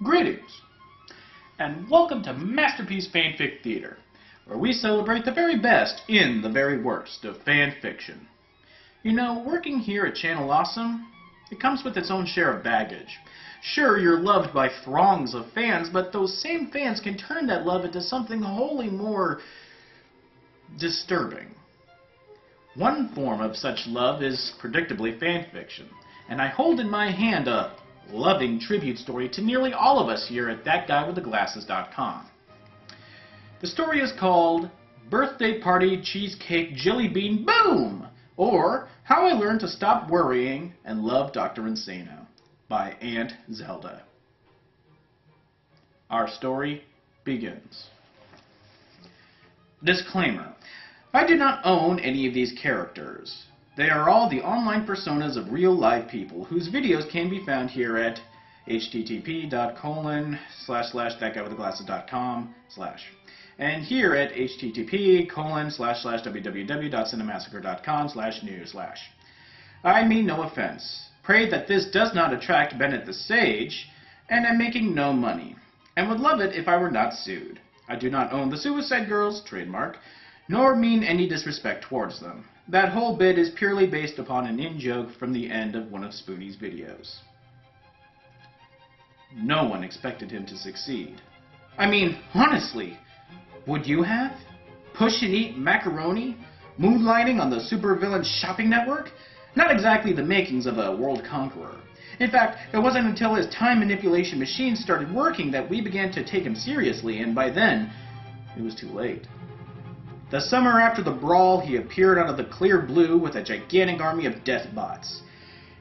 Greetings, and welcome to Masterpiece Fanfic Theater, where we celebrate the very best in the very worst of fan fiction. You know, working here at Channel Awesome, it comes with its own share of baggage. Sure, you're loved by throngs of fans, but those same fans can turn that love into something wholly more disturbing. One form of such love is predictably fanfiction, and I hold in my hand a loving tribute story to nearly all of us here at thatguywiththeglasses.com. The story is called Birthday Party Cheesecake Jelly Bean Boom! Or How I Learned to Stop Worrying and Love Dr. Insano by Aunt Zelda. Our story begins. Disclaimer. I do not own any of these characters. They are all the online personas of real live people whose videos can be found here at http://thatguywiththeglasses.com/ and here at http://www.cinemassacre.com/news/. I mean no offense. Pray that this does not attract Bennett the Sage, and am making no money, and would love it if I were not sued. I do not own the Suicide Girls trademark, nor mean any disrespect towards them. That whole bit is purely based upon an in-joke from the end of one of Spoonie's videos. No one expected him to succeed. I mean, honestly, would you have? Push and eat macaroni? Moonlighting on the supervillain shopping network? Not exactly the makings of a world conqueror. In fact, it wasn't until his time manipulation machine started working that we began to take him seriously, and by then, it was too late. The summer after the brawl, he appeared out of the clear blue with a gigantic army of death bots.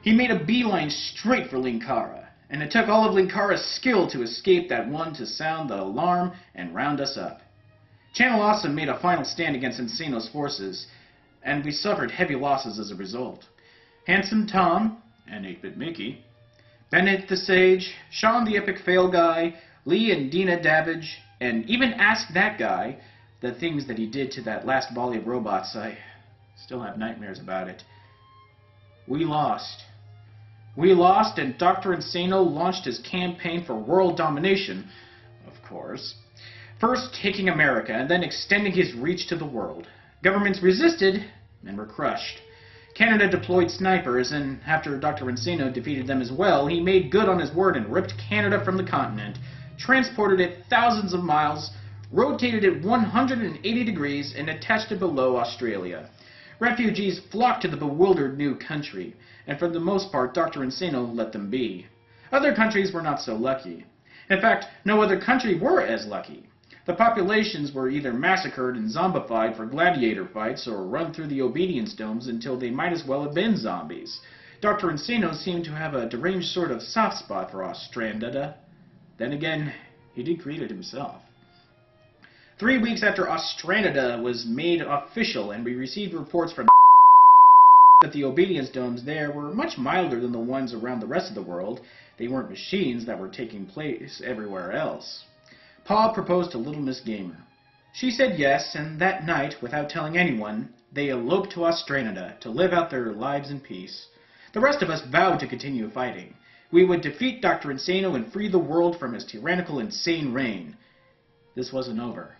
He made a beeline straight for Linkara, and it took all of Linkara's skill to escape that one to sound the alarm and round us up. Channel Awesome made a final stand against Insano's forces, and we suffered heavy losses as a result. Handsome Tom, and 8-Bit Mickey, Bennett the Sage, Sean the Epic Fail Guy, Lee and Dina Davidge, and even Ask That Guy, the things that he did to that last volley of robots, I still have nightmares about it. We lost. We lost, and Dr. Insano launched his campaign for world domination, of course. First taking America, and then extending his reach to the world. Governments resisted, and were crushed. Canada deployed snipers, and after Dr. Insano defeated them as well, he made good on his word and ripped Canada from the continent, transported it thousands of miles, rotated it 180 degrees, and attached it below Australia. Refugees flocked to the bewildered new country, and for the most part, Dr. Insano let them be. Other countries were not so lucky. In fact, no other country were as lucky. The populations were either massacred and zombified for gladiator fights, or run through the obedience domes until they might as well have been zombies. Dr. Insano seemed to have a deranged sort of soft spot for Austrandada. Then again, he did create it himself. 3 weeks after Austrandada was made official and we received reports from that the obedience domes there were much milder than the ones around the rest of the world, they weren't machines that were taking place everywhere else. Pa proposed to Little Miss Gamer. She said yes, and that night, without telling anyone, they eloped to Austrandada to live out their lives in peace. The rest of us vowed to continue fighting. We would defeat Dr. Insano and free the world from his tyrannical, insane reign. This wasn't over.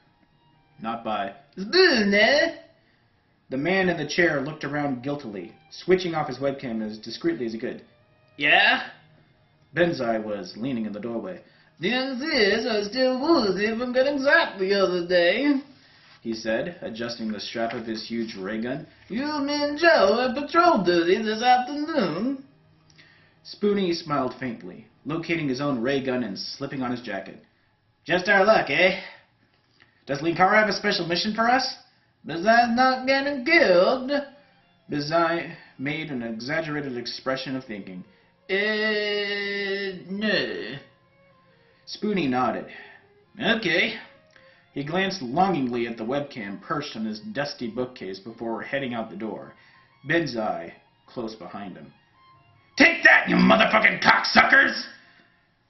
Not by Spoon. The man in the chair looked around guiltily, switching off his webcam as discreetly as he could. Yeah? Benzai was leaning in the doorway. The NCs are still woozy from getting zapped the other day, he said, adjusting the strap of his huge ray gun. You, me, and Joe had patrol duty this afternoon. Spoonie smiled faintly, locating his own ray gun and slipping on his jacket. Just our luck, eh? Does Linkara have a special mission for us? Besides not getting killed. Benzai made an exaggerated expression of thinking. No. Spoonie nodded. Okay. He glanced longingly at the webcam perched on his dusty bookcase before heading out the door. Benzai close behind him. Take that, you motherfucking cocksuckers!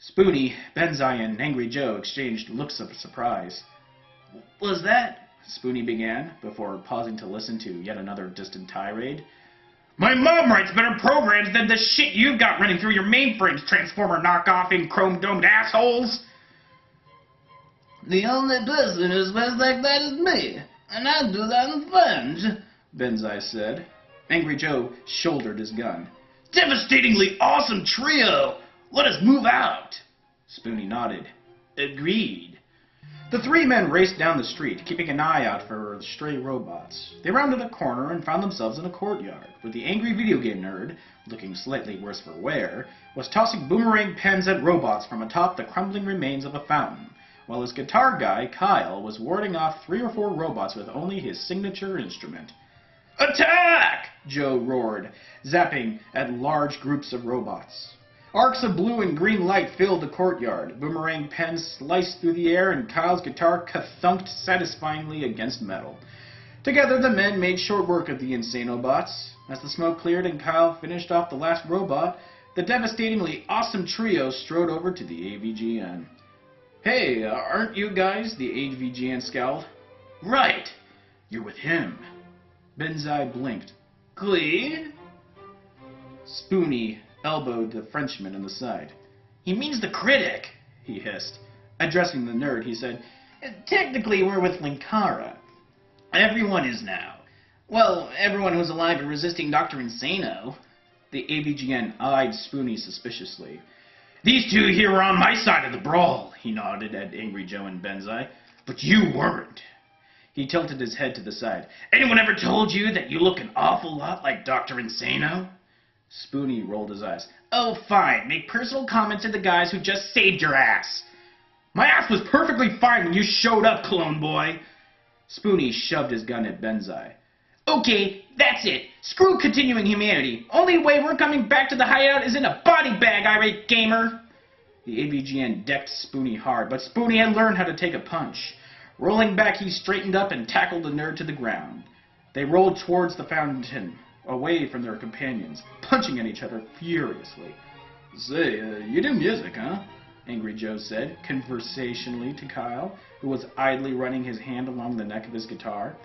Spoonie, Benzai, and Angry Joe exchanged looks of surprise. Was that? Spoonie began, before pausing to listen to yet another distant tirade. My mom writes better programs than the shit you've got running through your mainframes, Transformer knockoff chrome-domed assholes! The only person who's best like that is me, and I do that in French, Benzai said. Angry Joe shouldered his gun. Devastatingly awesome trio! Let us move out! Spoonie nodded. Agreed. The three men raced down the street, keeping an eye out for stray robots. They rounded a corner and found themselves in a courtyard, where the angry video game nerd, looking slightly worse for wear, was tossing boomerang pens at robots from atop the crumbling remains of a fountain, while his guitar guy, Kyle, was warding off 3 or 4 robots with only his signature instrument. Attack! Joe roared, zapping at large groups of robots. Arcs of blue and green light filled the courtyard. Boomerang pens sliced through the air, and Kyle's guitar ka-thunked satisfyingly against metal. Together, the men made short work of the Insanobots. As the smoke cleared and Kyle finished off the last robot, the devastatingly awesome trio strode over to the AVGN. Hey, aren't you guys? The AVGN scowled. Right. You're with him. Benzai blinked. Clean? Spoonie elbowed the Frenchman in the side. He means the critic, he hissed. Addressing the nerd, he said, Technically, we're with Linkara. Everyone is now. Well, everyone who's alive and resisting Dr. Insano. The AVGN eyed Spoonie suspiciously. These two here are on my side of the brawl, he nodded at Angry Joe and Benzai. But you weren't. He tilted his head to the side. Anyone ever told you that you look an awful lot like Dr. Insano? Spoonie rolled his eyes. Oh, fine. Make personal comments to the guys who just saved your ass. My ass was perfectly fine when you showed up, clone boy. Spoonie shoved his gun at Benzai. Okay, that's it. Screw continuing humanity. Only way we're coming back to the hideout is in a body bag, irate gamer. The AVGN decked Spoonie hard, but Spoonie had learned how to take a punch. Rolling back, he straightened up and tackled the nerd to the ground. They rolled towards the fountain, away from their companions, punching at each other furiously. Say, you do music, huh? Angry Joe said, conversationally to Kyle, who was idly running his hand along the neck of his guitar.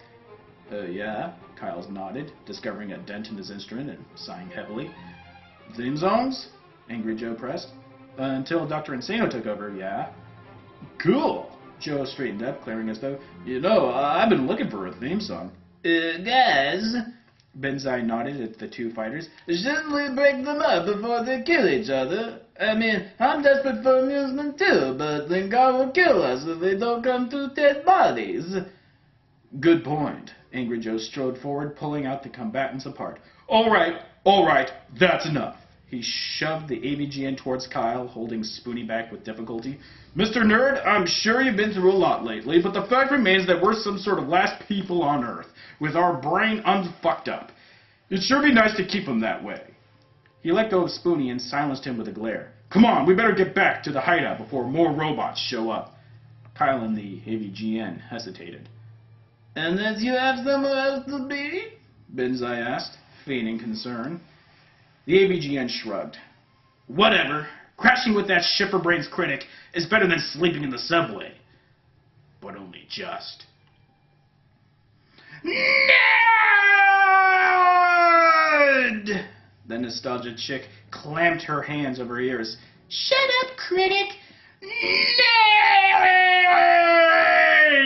Yeah, Kyle's nodded, discovering a dent in his instrument and sighing heavily. Theme songs? Angry Joe pressed. Until Dr. Insano took over, yeah. Cool. Joe straightened up, clearing his throat. You know, I've been looking for a theme song. Guys? Benzai nodded at the two fighters. Shouldn't we break them up before they kill each other? I mean, I'm desperate for amusement too, but then God will kill us if they don't come to dead bodies. Good point. Angry Joe strode forward, pulling out the combatants apart. All right, that's enough. He shoved the AVGN towards Kyle, holding Spoonie back with difficulty. Mr. Nerd, I'm sure you've been through a lot lately, but the fact remains that we're some sort of last people on Earth, with our brain unfucked up. It'd sure be nice to keep them that way. He let go of Spoonie and silenced him with a glare. Come on, we better get back to the hideout before more robots show up. Kyle and the AVGN hesitated. Unless you have somewhere else to be? Benzai asked, feigning concern. The AVGN shrugged. Whatever. Crashing with that shiffer-brains critic is better than sleeping in the subway. But only just. Nerd! The nostalgia chick clamped her hands over her ears. Shut up, critic!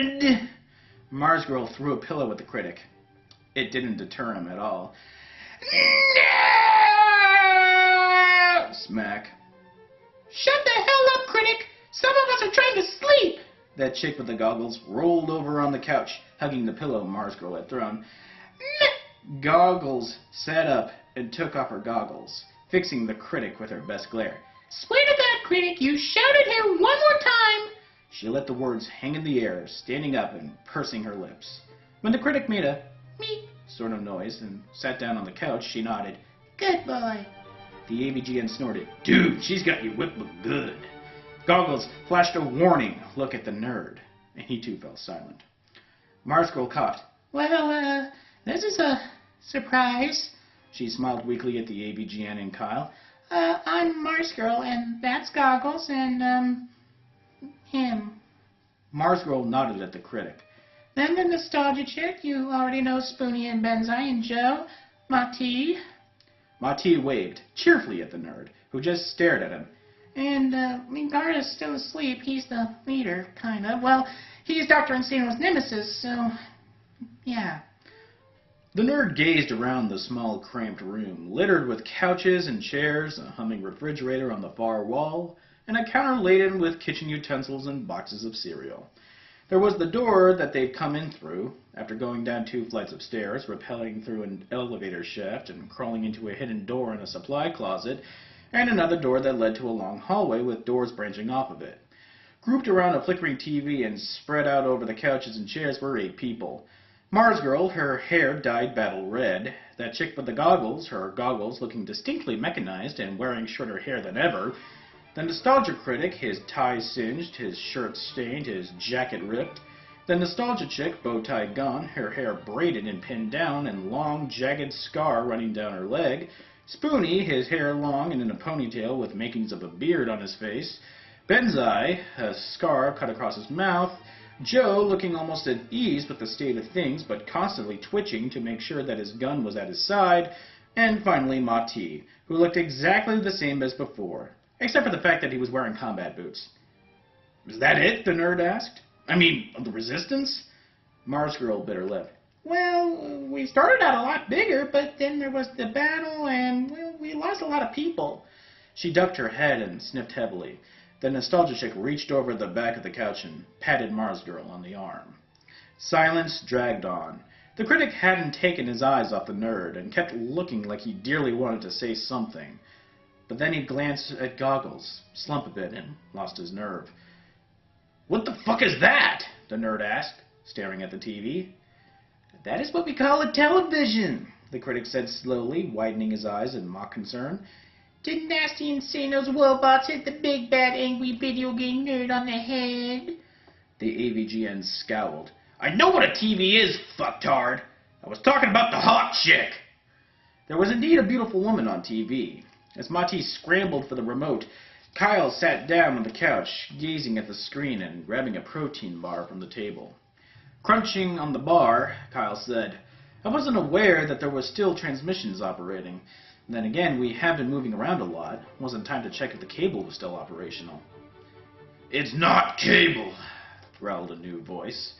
Nerd! Mars Girl threw a pillow at the critic. It didn't deter him at all. Nerd! Smack. Shut the hell up, critic! Some of us are trying to sleep! That chick with the goggles rolled over on the couch, hugging the pillow Mars Girl had thrown. Goggles sat up and took off her goggles, fixing the critic with her best glare. Swear to God, critic, you shout it here one more time! She let the words hang in the air, standing up and pursing her lips. When the critic made a meep sort of noise and sat down on the couch, she nodded. Good boy. The AVGN snorted. Dude, she's got you whipped good. Goggles flashed a warning look at the nerd, and he too fell silent. Mars Girl coughed. Well, this is a surprise. She smiled weakly at the AVGN and Kyle. I'm Mars Girl, and that's Goggles, and, him. Mars Girl nodded at the critic. Then the nostalgia chick, you already know Spoonie and Benzai and Joe, Mati. Mati waved cheerfully at the nerd, who just stared at him. And, Lingara's still asleep. He's the leader, kind of. Well, he's Dr. Insano's nemesis, so... yeah. The nerd gazed around the small, cramped room, littered with couches and chairs, a humming refrigerator on the far wall, and a counter laden with kitchen utensils and boxes of cereal. There was the door that they'd come in through, after going down 2 flights of stairs, rappelling through an elevator shaft, and crawling into a hidden door in a supply closet, and another door that led to a long hallway with doors branching off of it. Grouped around a flickering TV and spread out over the couches and chairs were 8 people. Mars Girl, her hair dyed battle red. That chick with the goggles, her goggles looking distinctly mechanized and wearing shorter hair than ever. The Nostalgia Critic, his tie singed, his shirt stained, his jacket ripped. The Nostalgia Chick, bow tie gone, her hair braided and pinned down, and long, jagged scar running down her leg. Spoony, his hair long and in a ponytail with makings of a beard on his face. Benzai, a scar cut across his mouth. Joe, looking almost at ease with the state of things, but constantly twitching to make sure that his gun was at his side. And finally, Mati, who looked exactly the same as before, except for the fact that he was wearing combat boots. Is that it? The nerd asked. I mean, the resistance? Mars Girl bit her lip. Well, we started out a lot bigger, but then there was the battle, and, well, we lost a lot of people. She ducked her head and sniffed heavily. The Nostalgia Chick reached over the back of the couch and patted Mars Girl on the arm. Silence dragged on. The critic hadn't taken his eyes off the nerd and kept looking like he dearly wanted to say something. But then he glanced at Goggles, slumped a bit, and lost his nerve. What the fuck is that? The nerd asked, staring at the TV. That is what we call a television, the critic said slowly, widening his eyes in mock concern. Did Nasty Insano's robots hit the big bad angry video game nerd on the head? The AVGN scowled. I know what a TV is, fucktard. I was talking about the hot chick. There was indeed a beautiful woman on TV. As Mati scrambled for the remote, Kyle sat down on the couch, gazing at the screen and grabbing a protein bar from the table. Crunching on the bar, Kyle said, I wasn't aware that there was still transmissions operating. Then again, we have been moving around a lot. Wasn't time to check if the cable was still operational. It's not cable, growled a new voice.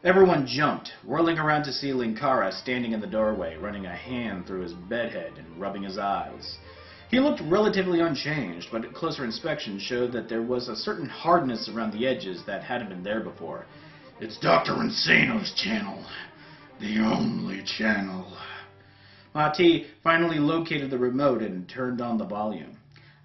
Everyone jumped, whirling around to see Linkara standing in the doorway, running a hand through his bedhead and rubbing his eyes. He looked relatively unchanged, but closer inspection showed that there was a certain hardness around the edges that hadn't been there before. It's Dr. Insano's channel. The only channel. Mati finally located the remote and turned on the volume.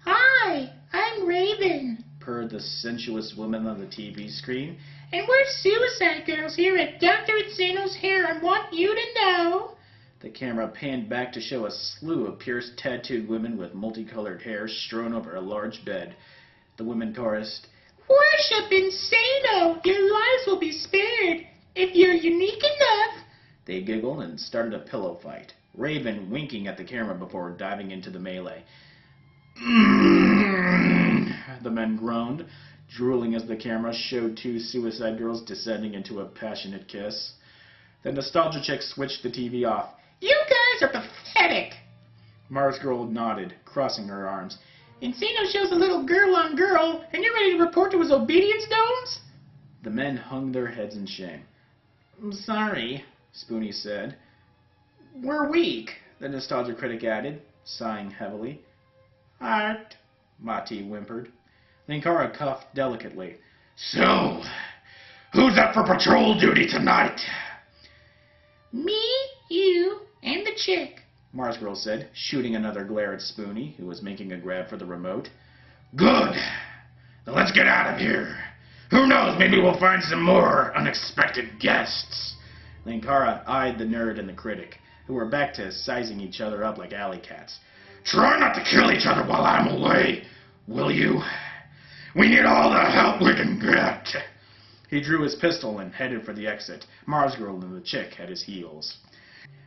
Hi, I'm Raven, purred the sensuous woman on the TV screen. And we're Suicide Girls here at Dr. Insano's hair and want you to know... The camera panned back to show a slew of pierced, tattooed women with multicolored hair strewn over a large bed. The women chorused, Worship Insano! Your lives will be spared if you're unique enough! They giggled and started a pillow fight, Raven winking at the camera before diving into the melee. The men groaned, drooling as the camera showed 2 Suicide Girls descending into a passionate kiss. The Nostalgia Chick switched the TV off. You guys are pathetic! Mars Girl nodded, crossing her arms. Insano shows a little girl on girl, and you're ready to report to his obedience domes? The men hung their heads in shame. I'm sorry, Spoony said. We're weak, the Nostalgia Critic added, sighing heavily. Heart, Mati whimpered. Linkara coughed delicately. So, who's up for patrol duty tonight? Me, you, and the chick, Mars Girl said, shooting another glare at Spoony, who was making a grab for the remote. Good. Now let's get out of here. Who knows, maybe we'll find some more unexpected guests. Linkara eyed the nerd and the critic, who were back to sizing each other up like alley cats. Try not to kill each other while I'm away, will you? We need all the help we can get. He drew his pistol and headed for the exit, Mars Girl and the chick at his heels.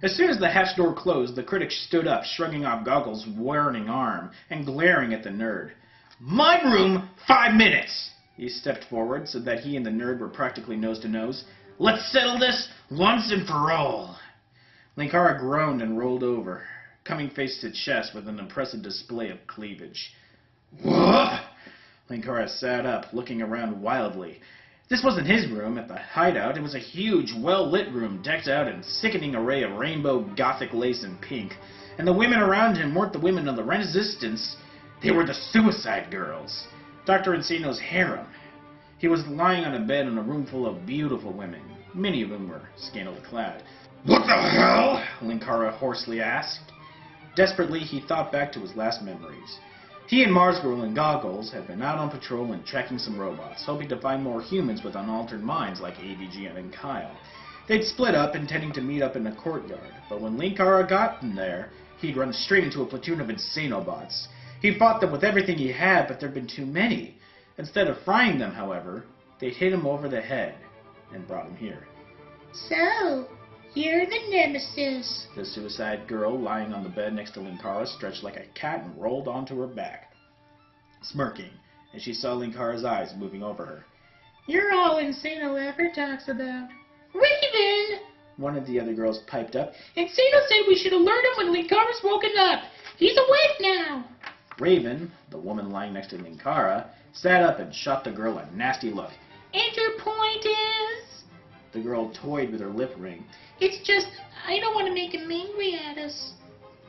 As soon as the hatch door closed, the critic stood up, shrugging off Goggles' warning arm and glaring at the nerd. My room, 5 minutes! He stepped forward so that he and the nerd were practically nose to nose. Let's settle this once and for all. Linkara groaned and rolled over. coming face to chest with an impressive display of cleavage. What? Linkara sat up, looking around wildly. This wasn't his room at the hideout. It was a huge, well-lit room decked out in a sickening array of rainbow gothic lace and pink. And the women around him weren't the women of the Resistance. They were the Suicide Girls. Dr. Insano's harem. He was lying on a bed in a room full of beautiful women. Many of them were scantily clad. What the hell? Linkara hoarsely asked. Desperately, he thought back to his last memories. He and Marsgirl in goggles had been out on patrol and tracking some robots, hoping to find more humans with unaltered minds like AVG and Kyle. They'd split up, intending to meet up in the courtyard, but when Linkara got them there, he'd run straight into a platoon of Insanobots. He fought them with everything he had, but there'd been too many. Instead of frying them, however, they'd hit him over the head and brought him here. So, you're the nemesis. The Suicide Girl, lying on the bed next to Linkara, stretched like a cat and rolled onto her back, smirking, as she saw Linkara's eyes moving over her. You're all Insano ever talks about. Raven! One of the other girls piped up. Insano said we should alert him when Linkara's woken up. He's awake now. Raven, the woman lying next to Linkara, sat up and shot the girl a nasty look. And your point is? The girl toyed with her lip ring. It's just, I don't want to make him angry at us.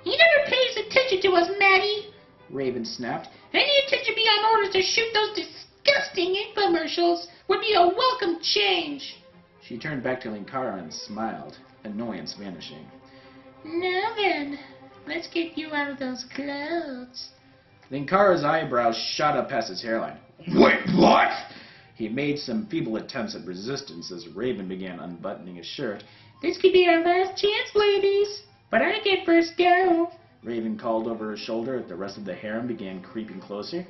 He never pays attention to us, Maddie. Raven snapped. Any attention beyond orders to shoot those disgusting infomercials would be a welcome change. She turned back to Linkara and smiled, annoyance vanishing. Now then, let's get you out of those clothes. Linkara's eyebrows shot up past his hairline. Wait, what? He made some feeble attempts at resistance as Raven began unbuttoning his shirt. This could be our last chance, ladies. But I get first go. Raven called over her shoulder as the rest of the harem began creeping closer.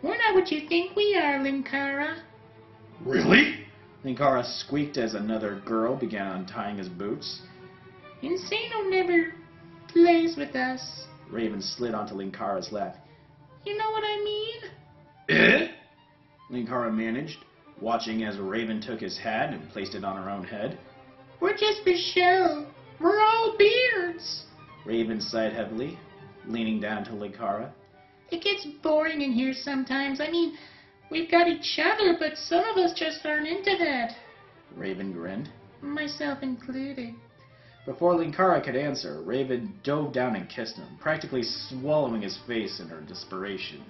We're not what you think we are, Linkara. Really? Linkara squeaked as another girl began untying his boots. Insano never plays with us. Raven slid onto Linkara's lap. You know what I mean? Eh? Linkara managed, watching as Raven took his hat and placed it on her own head. We're just for show. We're all beards. Raven sighed heavily, leaning down to Linkara. It gets boring in here sometimes. I mean, we've got each other, but some of us just aren't into that. Raven grinned. Myself included. Before Linkara could answer, Raven dove down and kissed him, practically swallowing his face in her desperation.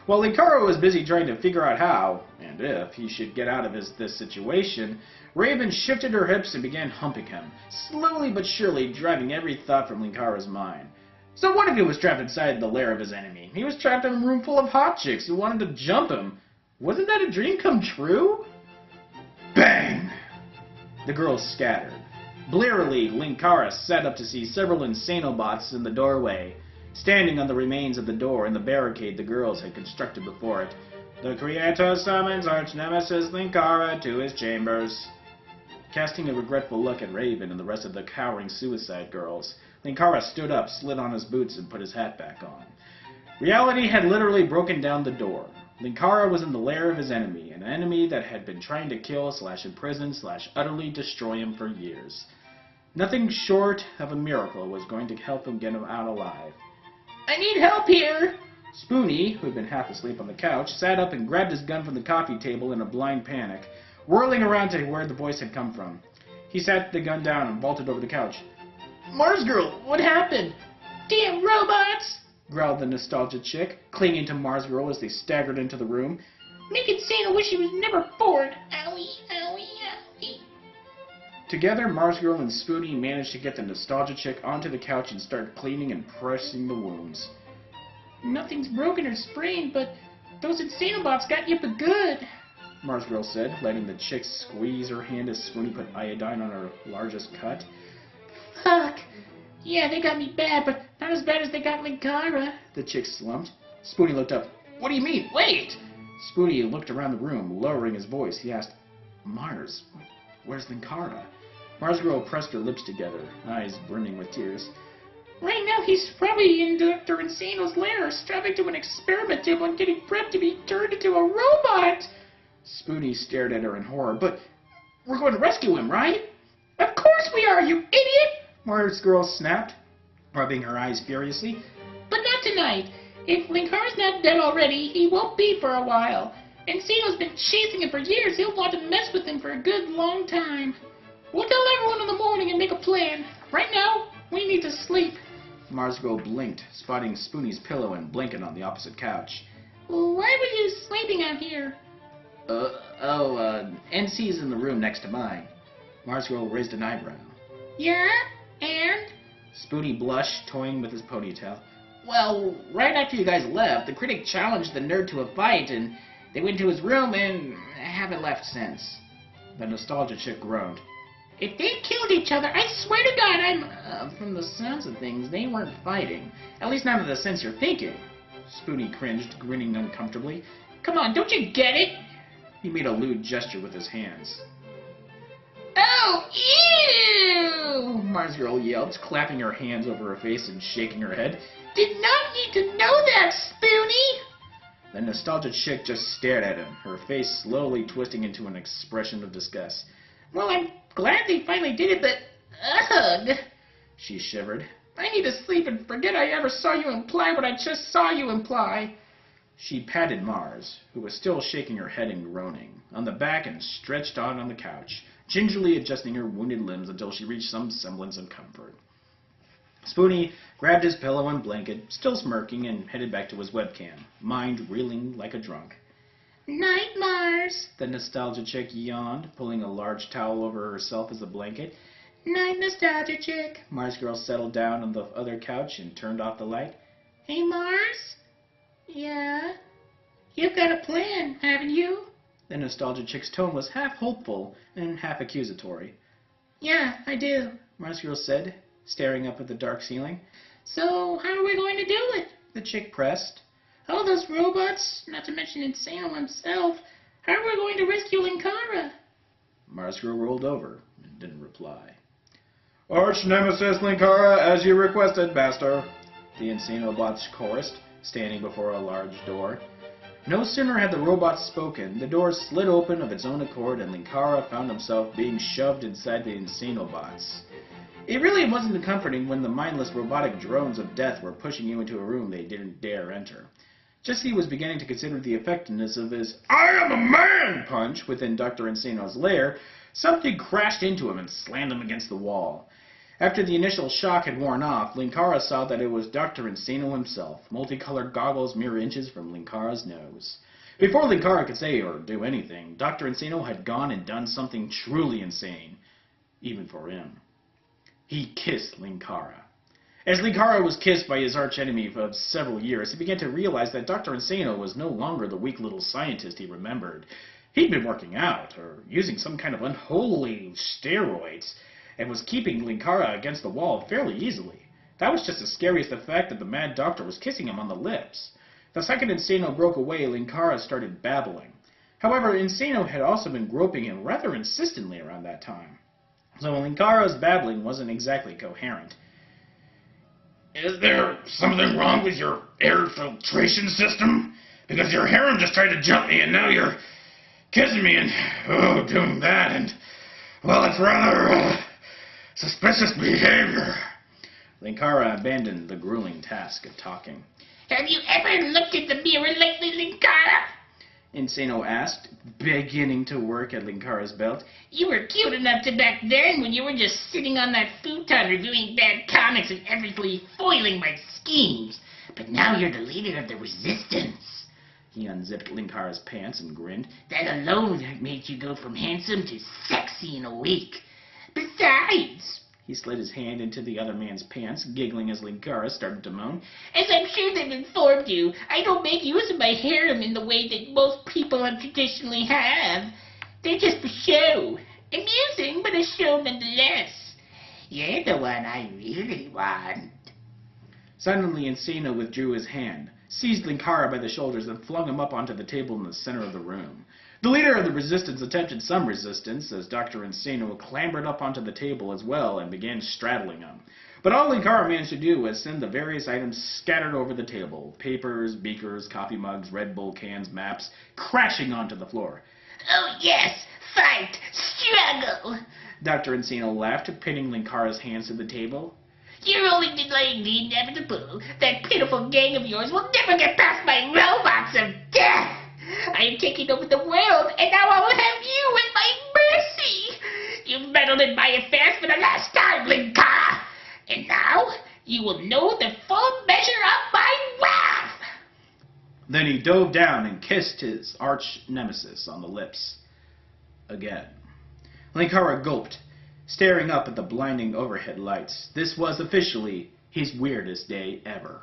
While Linkara was busy trying to figure out how, and if, he should get out of this situation, Raven shifted her hips and began humping him, slowly but surely driving every thought from Linkara's mind. So what if he was trapped inside the lair of his enemy? He was trapped in a room full of hot chicks who wanted to jump him. Wasn't that a dream come true? Bang! The girls scattered. Blearily, Linkara sat up to see several Insanobots in the doorway, standing on the remains of the door and the barricade the girls had constructed before it. The Creator summons arch-nemesis Linkara to his chambers. Casting a regretful look at Raven and the rest of the cowering Suicide Girls, Linkara stood up, slid on his boots, and put his hat back on. Reality had literally broken down the door. Linkara was in the lair of his enemy, an enemy that had been trying to kill / imprison / utterly destroy him for years. Nothing short of a miracle was going to help him get him out alive. I need help here. Spoony, who had been half asleep on the couch, sat up and grabbed his gun from the coffee table in a blind panic, whirling around to where the voice had come from. He sat the gun down and vaulted over the couch. Marsgirl, what happened? Damn robots! Growled the nostalgia chick, clinging to Marsgirl as they staggered into the room. Make Insano wish he was never bored. Owie, owie, owie. Together, Marsgirl and Spoony managed to get the nostalgia chick onto the couch and start cleaning and pressing the wounds. Nothing's broken or sprained, but those Insanobots got you for good. Marsgirl said, letting the chick squeeze her hand as Spoony put iodine on her largest cut. Fuck. Yeah, they got me bad, but not as bad as they got Linkara. The chick slumped. Spoony looked up. What do you mean? Wait! Spoony looked around the room, lowering his voice. He asked, Mars, where's Linkara? Marsgirl pressed her lips together, eyes brimming with tears. Right now he's probably in Dr. Insano's lair, strapping to an experiment table and getting prepped to be turned into a robot. Spoony stared at her in horror. But we're going to rescue him, right? Of course we are, you idiot! Marsgirl snapped. rubbing her eyes furiously. But not tonight. If Linkara's not dead already, he won't be for a while. Encino's been chasing him for years. He'll want to mess with him for a good long time. We'll tell everyone in the morning and make a plan. Right now, we need to sleep. Mars Girl blinked, spotting Spoonie's pillow and blanket on the opposite couch. Why were you sleeping out here? NC's in the room next to mine. Mars Girl raised an eyebrow. Yeah? And? Spoonie blushed, toying with his ponytail. Well, right after you guys left, the critic challenged the nerd to a fight, and they went to his room and haven't left since. The nostalgia chick groaned. If they killed each other, I swear to God, From the sounds of things, they weren't fighting. At least not in the sense you're thinking. Spoonie cringed, grinning uncomfortably. Come on, don't you get it? He made a lewd gesture with his hands. Oh, ew! Mars Girl yelped, clapping her hands over her face and shaking her head. Did not need to know that, Spoonie! The nostalgia chick just stared at him, her face slowly twisting into an expression of disgust. Well, I'm glad they finally did it, but ugh! She shivered. I need to sleep and forget I ever saw you imply what I just saw you imply. She patted Mars, who was still shaking her head and groaning, on the back and stretched out on the couch, gingerly adjusting her wounded limbs until she reached some semblance of comfort. Spoonie grabbed his pillow and blanket, still smirking, and headed back to his webcam, mind reeling like a drunk. Night, Mars. The nostalgia chick yawned, pulling a large towel over herself as a blanket. Night, nostalgia chick. Mars Girl settled down on the other couch and turned off the light. Hey, Mars? Yeah? You've got a plan, haven't you? The nostalgia chick's tone was half hopeful and half accusatory. Yeah, I do, Mars Girl said, staring up at the dark ceiling. So, how are we going to do it? The chick pressed. All those robots, not to mention Insano himself, how are we going to rescue Linkara? Mars Girl rolled over and didn't reply. Arch Nemesis Linkara, as you requested, Master. The Insano bots chorused, standing before a large door. No sooner had the robot spoken, the door slid open of its own accord and Linkara found himself being shoved inside the Insano bots. It really wasn't comforting when the mindless robotic drones of death were pushing you into a room they didn't dare enter. Just as he was beginning to consider the effectiveness of his "I am a man" punch within Dr. Insano's lair, something crashed into him and slammed him against the wall. After the initial shock had worn off, Linkara saw that it was Dr. Insano himself, multicolored goggles mere inches from Linkara's nose. Before Linkara could say or do anything, Dr. Insano had gone and done something truly insane, even for him. He kissed Linkara. As Linkara was kissed by his archenemy of several years, he began to realize that Dr. Insano was no longer the weak little scientist he remembered. He'd been working out, or using some kind of unholy steroids, and was keeping Linkara against the wall fairly easily. That was just as scary as the fact that the mad doctor was kissing him on the lips. The second Insano broke away, Linkara started babbling. However, Insano had also been groping him rather insistently around that time. So Linkara's babbling wasn't exactly coherent. Is there something wrong with your air filtration system? Because your harem just tried to jump me and now you're kissing me and, doing that and, well, it's rather, suspicious behavior. Linkara abandoned the grueling task of talking. Have you ever looked in the mirror lately, Linkara? Insano asked, beginning to work at Linkara's belt. You were cute enough to back then when you were just sitting on that futon reviewing bad comics and effortlessly foiling my schemes. But now you're the leader of the resistance. He unzipped Linkara's pants and grinned. That alone made you go from handsome to sexy in a week. Besides, he slid his hand into the other man's pants, giggling as Linkara started to moan. As I'm sure they've informed you, I don't make use of my harem in the way that most people traditionally have. They're just a show. Amusing, but a show nonetheless. You're the one I really want. Suddenly, Insano withdrew his hand, seized Linkara by the shoulders, and flung him up onto the table in the center of the room. The leader of the resistance attempted some resistance as Dr. Insano clambered up onto the table as well and began straddling him. But all Linkara managed to do was send the various items scattered over the table, papers, beakers, coffee mugs, Red Bull cans, maps, crashing onto the floor. Oh yes, fight, struggle. Dr. Insano laughed, pinning Linkara's hands to the table. You're only delaying the inevitable. That pitiful gang of yours will never get past my robots of death. I am taking over the world, and now I will have you at my mercy. You've meddled in my affairs for the last time, Linkara. And now you will know the full measure of my wrath. Then he dove down and kissed his arch nemesis on the lips. Again. Linkara gulped, staring up at the blinding overhead lights. This was officially his weirdest day ever.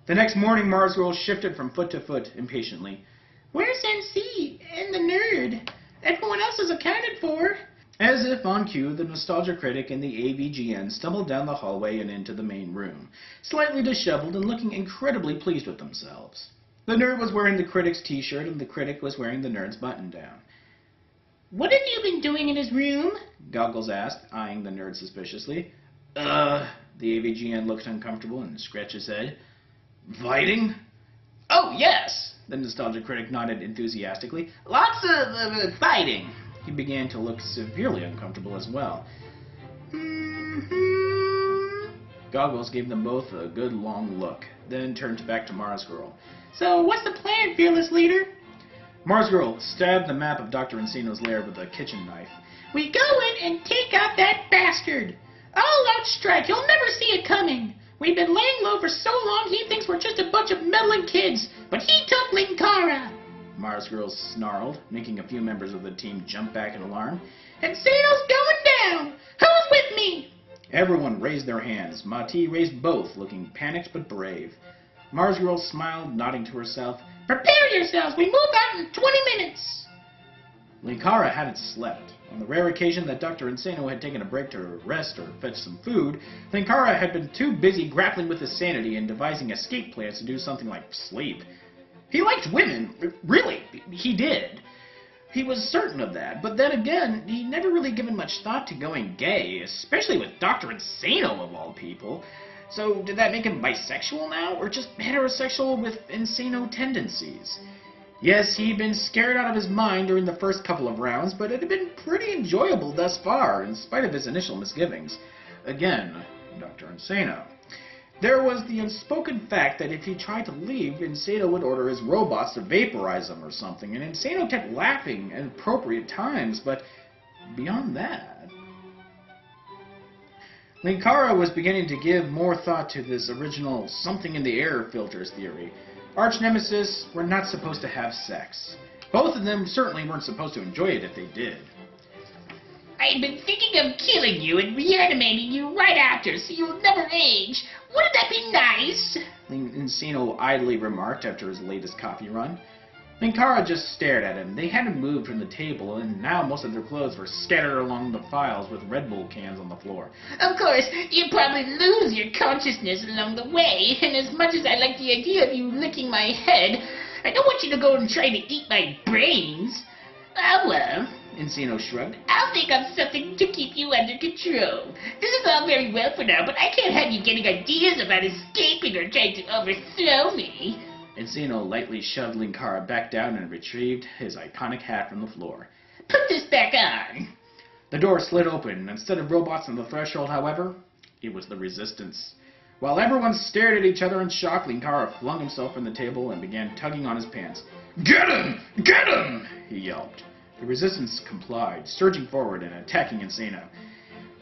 The next morning, Mars Girl shifted from foot to foot impatiently. Where's NC and the nerd? Everyone else is accounted for. As if on cue, the nostalgia critic and the AVGN stumbled down the hallway and into the main room, slightly disheveled and looking incredibly pleased with themselves. The nerd was wearing the critic's t-shirt and the critic was wearing the nerd's button-down. What have you been doing in his room? Goggles asked, eyeing the nerd suspiciously. The AVGN looked uncomfortable and scratched his head. Fighting? Oh, yes. The nostalgia critic nodded enthusiastically. Lots of fighting. He began to look severely uncomfortable as well. Goggles gave them both a good long look, then turned back to Mars Girl. So what's the plan, fearless leader? Mars Girl stabbed the map of Dr. Encino's lair with a kitchen knife. We go in and take out that bastard. All out strike. He'll never see it coming. We've been laying low for so long he thinks we're just a bunch of meddling kids. But he took Linkara. Mars Girl snarled, making a few members of the team jump back in alarm. And Sano's going down. Who's with me? Everyone raised their hands. Mati raised both, looking panicked but brave. Mars Girl smiled, nodding to herself. Prepare yourselves. We move out in 20 minutes. Linkara hadn't slept. On the rare occasion that Dr. Encino had taken a break to rest or fetch some food, Linkara had been too busy grappling with his sanity and devising escape plans to do something like sleep. He liked women. Really, he did. He was certain of that, but then again, he'd never really given much thought to going gay, especially with Dr. Encino of all people. So did that make him bisexual now, or just heterosexual with Encino tendencies? Yes, he'd been scared out of his mind during the first couple of rounds, but it had been pretty enjoyable thus far, in spite of his initial misgivings. Again, Dr. Encino. There was the unspoken fact that if he tried to leave, Encino would order his robots to vaporize him or something, and Encino kept laughing at appropriate times, but beyond that... Linkara was beginning to give more thought to this original something-in-the-air filters theory. Arch-nemesis were not supposed to have sex. Both of them certainly weren't supposed to enjoy it if they did. I've been thinking of killing you and reanimating you right after so you'll never age. Wouldn't that be nice? Encino idly remarked after his latest coffee run. Linkara just stared at him. They hadn't moved from the table, and now most of their clothes were scattered along the files with Red Bull cans on the floor. Of course, you probably lose your consciousness along the way, and as much as I like the idea of you licking my head, I don't want you to go and try to eat my brains. Ah, well, Encino shrugged. I'll think of something to keep you under control. This is all very well for now, but I can't have you getting ideas about escaping or trying to overthrow me. Encino lightly shoved Linkara back down and retrieved his iconic hat from the floor. Put this back on. The door slid open, and instead of robots on the threshold, however, it was the Resistance. While everyone stared at each other in shock, Linkara flung himself from the table and began tugging on his pants. Get him! Get him! He yelped. The Resistance complied, surging forward and attacking Encino.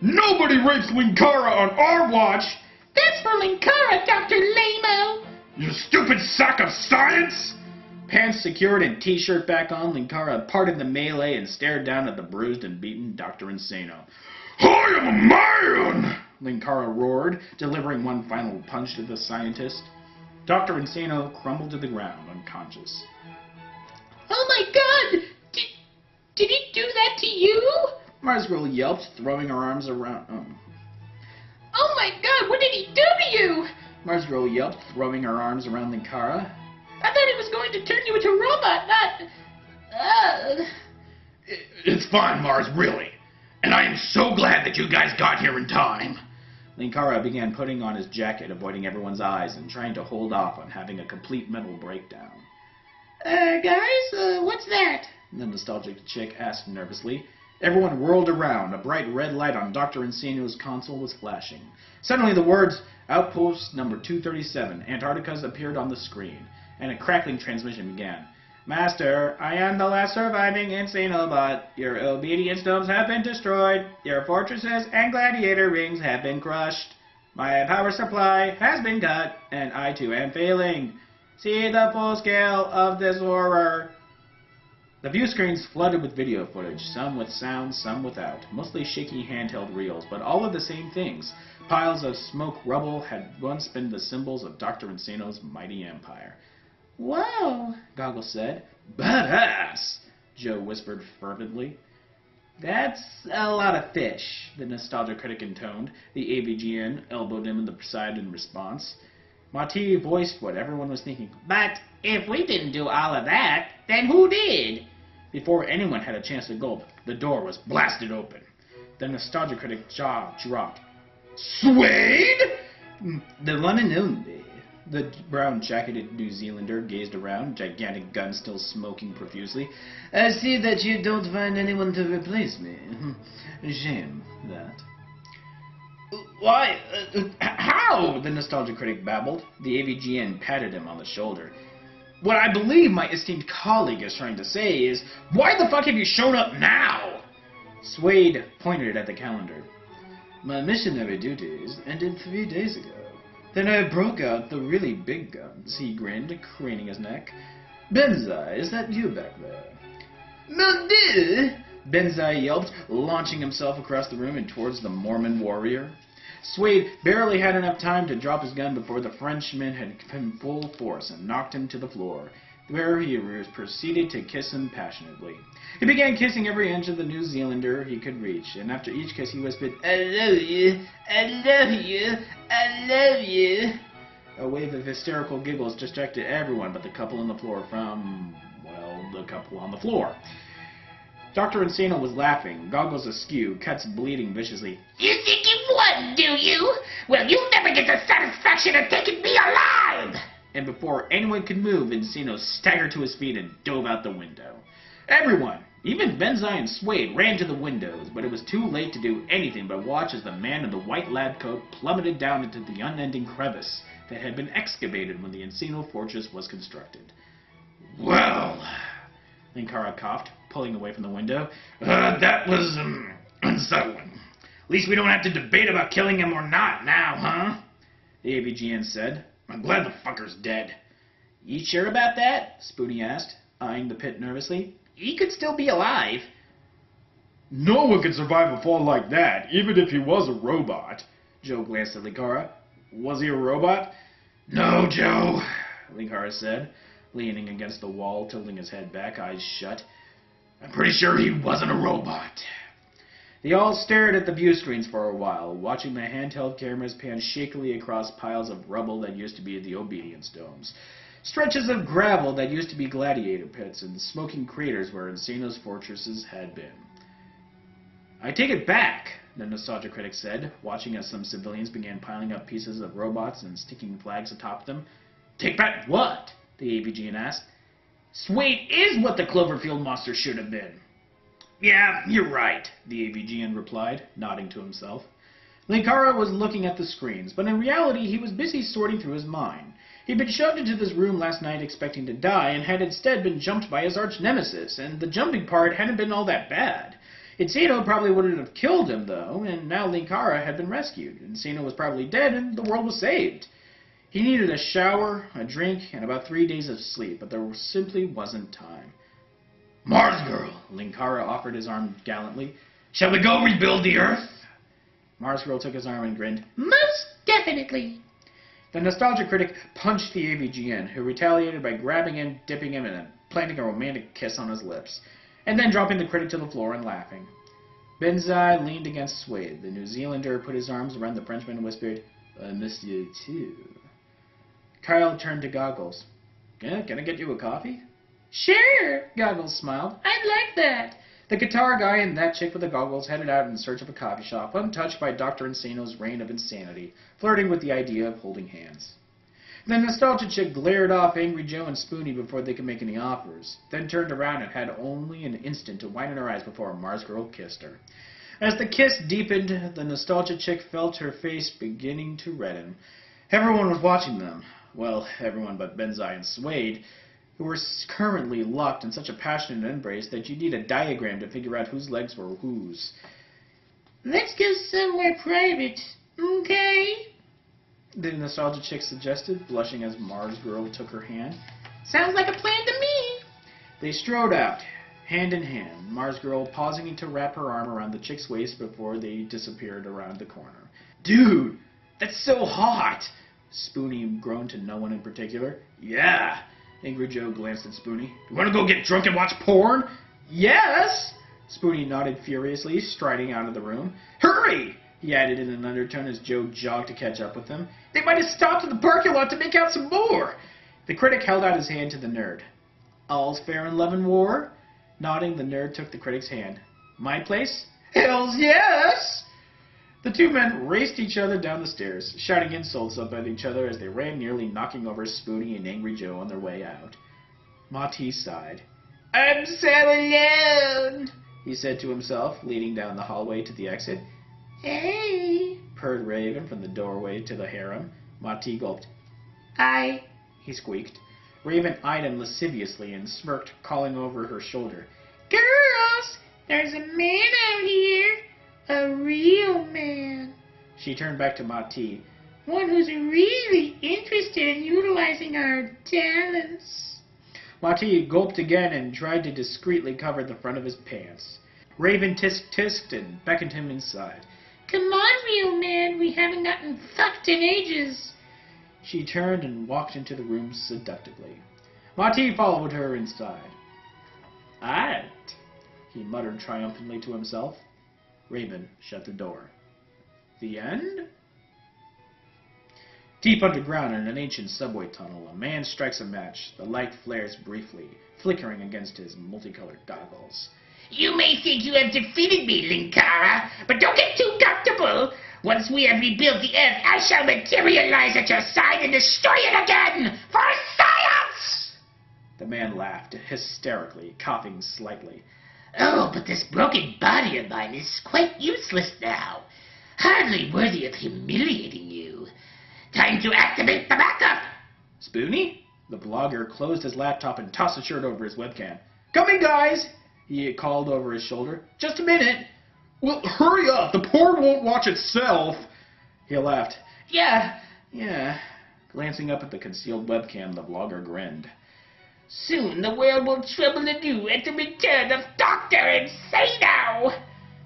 Nobody rapes Linkara on our watch! That's for Linkara, Dr. Lamo! You stupid sack of science! Pants secured and t-shirt back on, Linkara parted the melee and stared down at the bruised and beaten Dr. Encino. I am a man! Linkara roared, delivering one final punch to the scientist. Dr. Encino crumbled to the ground, unconscious. Oh my god! Did he do that to you? Mars Girl yelped, throwing her arms around... Oh my god, what did he do to you? Mars Girl yelped, throwing her arms around Linkara. I thought he was going to turn you into a robot, not... It's fine, Mars, really. And I am so glad that you guys got here in time. Linkara began putting on his jacket, avoiding everyone's eyes, and trying to hold off on having a complete mental breakdown. Guys, what's that? The nostalgic chick asked nervously. Everyone whirled around. A bright red light on Dr. Insano's console was flashing. Suddenly the words, Outpost number 237, Antarctica appeared on the screen, and a crackling transmission began. Master, I am the last surviving Insanobot. Your obedience domes have been destroyed. Your fortresses and gladiator rings have been crushed. My power supply has been cut, and I too am failing. See the full scale of this horror. The view screens flooded with video footage, some with sound, some without, mostly shaky handheld reels, but all of the same things. Piles of smoke rubble had once been the symbols of Dr. Insano's mighty empire. Whoa, Goggles said. Badass, Joe whispered fervently. That's a lot of fish, the nostalgia critic intoned. The AVGN elbowed him in the side in response. Marty voiced what everyone was thinking. But if we didn't do all of that, then who did? Before anyone had a chance to gulp, the door was blasted open. The nostalgia critic's jaw dropped. Suede? The one and only. The brown-jacketed New Zealander gazed around, gigantic gun still smoking profusely. I see that you don't find anyone to replace me. Shame, that. Why? How? The nostalgia critic babbled. The AVGN patted him on the shoulder. What I believe my esteemed colleague is trying to say is, why the fuck have you shown up now? Suede pointed at the calendar. My missionary duties ended 3 days ago. Then I broke out the really big guns, he grinned, craning his neck. Benzai, is that you back there? Mon Dieu! Benzai yelped, launching himself across the room and towards the Mormon warrior. Suede barely had enough time to drop his gun before the Frenchman had come full force and knocked him to the floor, where he proceeded to kiss him passionately. He began kissing every inch of the New Zealander he could reach, and after each kiss he whispered, I love you, I love you, I love you. A wave of hysterical giggles distracted everyone but the couple on the floor from, well, the couple on the floor. Dr. Insano was laughing, goggles askew, cuts bleeding viciously. You think you won, do you? Well, you'll never get the satisfaction of taking me alive! And before anyone could move, Insano staggered to his feet and dove out the window. Everyone, even Benzai and Suede, ran to the windows, but it was too late to do anything but watch as the man in the white lab coat plummeted down into the unending crevice that had been excavated when the Insano fortress was constructed. Well, Linkara coughed, pulling away from the window. That was, unsettling. At least we don't have to debate about killing him or not now, huh? The AVGN said. I'm glad the fucker's dead. You sure about that? Spoonie asked, eyeing the pit nervously. He could still be alive. No one could survive a fall like that, even if he was a robot. Joe glanced at Linkara. Was he a robot? No, Joe, Linkara said, leaning against the wall, tilting his head back, eyes shut. I'm pretty sure he wasn't a robot. They all stared at the view screens for a while, watching the handheld cameras pan shakily across piles of rubble that used to be the obedience domes, stretches of gravel that used to be gladiator pits, and smoking craters where Insano's fortresses had been. I take it back, the nostalgia critic said, watching as some civilians began piling up pieces of robots and sticking flags atop them. Take back what? The AVGN asked. Suede is what the Cloverfield monster should have been. Yeah, you're right, the AVGN replied, nodding to himself. Linkara was looking at the screens, but in reality he was busy sorting through his mind. He'd been shoved into this room last night expecting to die, and had instead been jumped by his arch-nemesis, and the jumping part hadn't been all that bad. Insano probably wouldn't have killed him, though, and now Linkara had been rescued. Insano was probably dead, and the world was saved. He needed a shower, a drink, and about 3 days of sleep, but there simply wasn't time. Mars Girl, Linkara offered his arm gallantly. Shall we go rebuild the Earth? Mars Girl took his arm and grinned. Most definitely. The nostalgia critic punched the AVGN, who retaliated by grabbing him, dipping him, and planting a romantic kiss on his lips, and then dropping the critic to the floor and laughing. Benzai leaned against Suede. The New Zealander put his arms around the Frenchman and whispered, I miss you too. Kyle turned to Goggles. Yeah, can I get you a coffee? Sure, Goggles smiled. I'd like that. The guitar guy and that chick with the goggles headed out in search of a coffee shop, untouched by Dr. Insano's reign of insanity, flirting with the idea of holding hands. The nostalgia chick glared off Angry Joe and Spoonie before they could make any offers, then turned around and had only an instant to widen her eyes before a Mars girl kissed her. As the kiss deepened, the nostalgia chick felt her face beginning to redden. Everyone was watching them. Well, everyone but Benzai and Suede, who were currently locked in such a passionate embrace that you need a diagram to figure out whose legs were whose. Let's go somewhere private, okay? The nostalgia chick suggested, blushing as Mars girl took her hand. Sounds like a plan to me. They strode out, hand in hand, Mars girl pausing to wrap her arm around the chick's waist before they disappeared around the corner. Dude, that's so hot! Spoonie groaned to no one in particular. Yeah! Angry Joe glanced at Spoonie. You want to go get drunk and watch porn? Yes! Spoonie nodded furiously, striding out of the room. Hurry! He added in an undertone as Joe jogged to catch up with them. They might have stopped at the parking lot to make out some more! The critic held out his hand to the nerd. All's fair in love and war? Nodding, the nerd took the critic's hand. My place? Hells yes! The two men raced each other down the stairs, shouting insults up at each other as they ran, nearly knocking over Spoonie and Angry Joe on their way out. Monty sighed. I'm so alone, he said to himself, leading down the hallway to the exit. Hey, Purred Raven from the doorway to the harem. Monty gulped. I... He squeaked. Raven eyed him lasciviously and smirked, calling over her shoulder. Girls, there's a man out here. A real man. She turned back to Monty. One who's really interested in utilizing our talents. Monty gulped again and tried to discreetly cover the front of his pants. Raven tisk-tisked and beckoned him inside. Come on, real man. We haven't gotten fucked in ages. She turned and walked into the room seductively. Monty followed her inside. Alright, he muttered triumphantly to himself. Raven shut the door. The end? Deep underground in an ancient subway tunnel, a man strikes a match. The light flares briefly, flickering against his multicolored goggles. You may think you have defeated me, Linkara, but don't get too comfortable. Once we have rebuilt the Earth, I shall materialize at your side and destroy it again! For science! The man laughed, hysterically, coughing slightly. Oh, but this broken body of mine is quite useless now. Hardly worthy of humiliating you. Time to activate the backup! Spoonie? The blogger closed his laptop and tossed a shirt over his webcam. Coming, guys! He called over his shoulder. Just a minute! Well, hurry up! The porn won't watch itself! He laughed. Yeah. Glancing up at the concealed webcam, the blogger grinned. Soon the world will tremble anew at the return of Dr. Insano!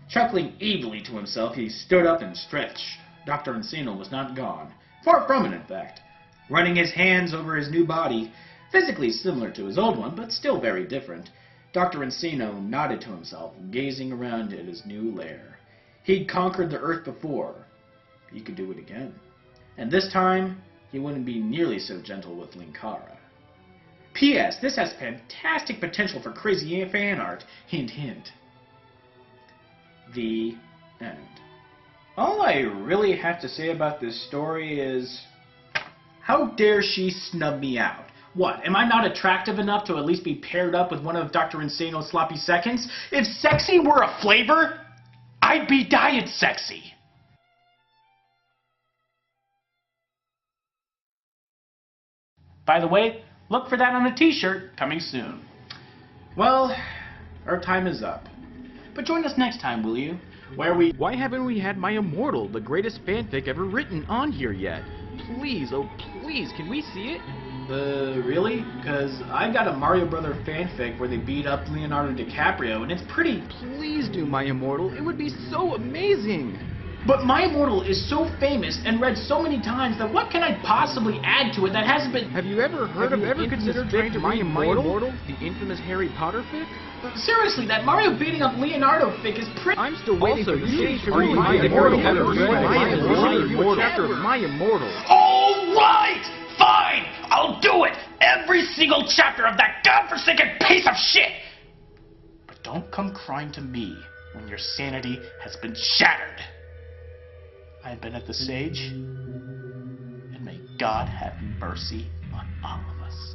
Chuckling evilly to himself, he stood up and stretched. Dr. Insano was not gone. Far from it, in fact. Running his hands over his new body, physically similar to his old one, but still very different, Dr. Insano nodded to himself, gazing around at his new lair. He'd conquered the Earth before. He could do it again. And this time, he wouldn't be nearly so gentle with Linkara. P.S. This has fantastic potential for crazy fan art. Hint, hint. The end. All I really have to say about this story is, how dare she snub me out? What, am I not attractive enough to at least be paired up with one of Dr. Insano's sloppy seconds? If sexy were a flavor, I'd be diet sexy. By the way, look for that on a t-shirt coming soon. Well, our time is up. But join us next time, will you? Why haven't we had My Immortal, the greatest fanfic ever written, on here yet? Please, oh please, can we see it? Really? Because I got a Mario Brother fanfic where they beat up Leonardo DiCaprio, and it's pretty... Please do My Immortal, it would be so amazing! But My Immortal is so famous and read so many times that what can I possibly add to it that hasn't been... Have you ever considered trying to read My Immortal? The infamous Harry Potter fic? Seriously, that Mario beating up Leonardo fic is pretty... I'm still waiting for you to read My Immortal. chapter of My Immortal. Alright! Fine! I'll do it! Every single chapter of that godforsaken piece of shit! But don't come crying to me when your sanity has been shattered. I've been at the Sage, and may God have mercy on all of us.